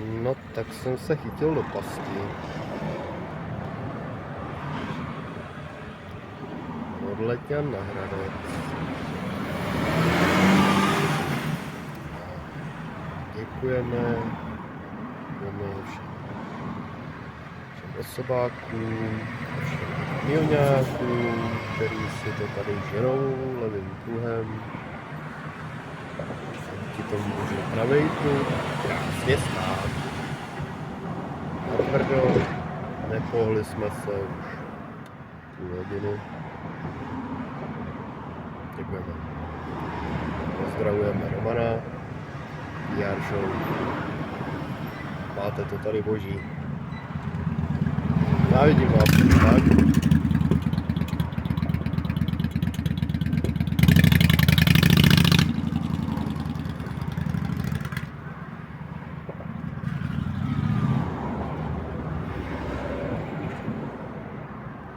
No, tak jsem se chytil do pasti. Odletěl na Hradec. Děkujeme všem osobákům, všem milňákům, který si to tady ženou levým pruhem. Ti to můžu pravejtu, krásně stát. Natvrdo, nepohli jsme se už půl hodiny. Děkujeme. Pozdravujeme Romana, PR show. Máte to tady boží. Já vidím vás, tak?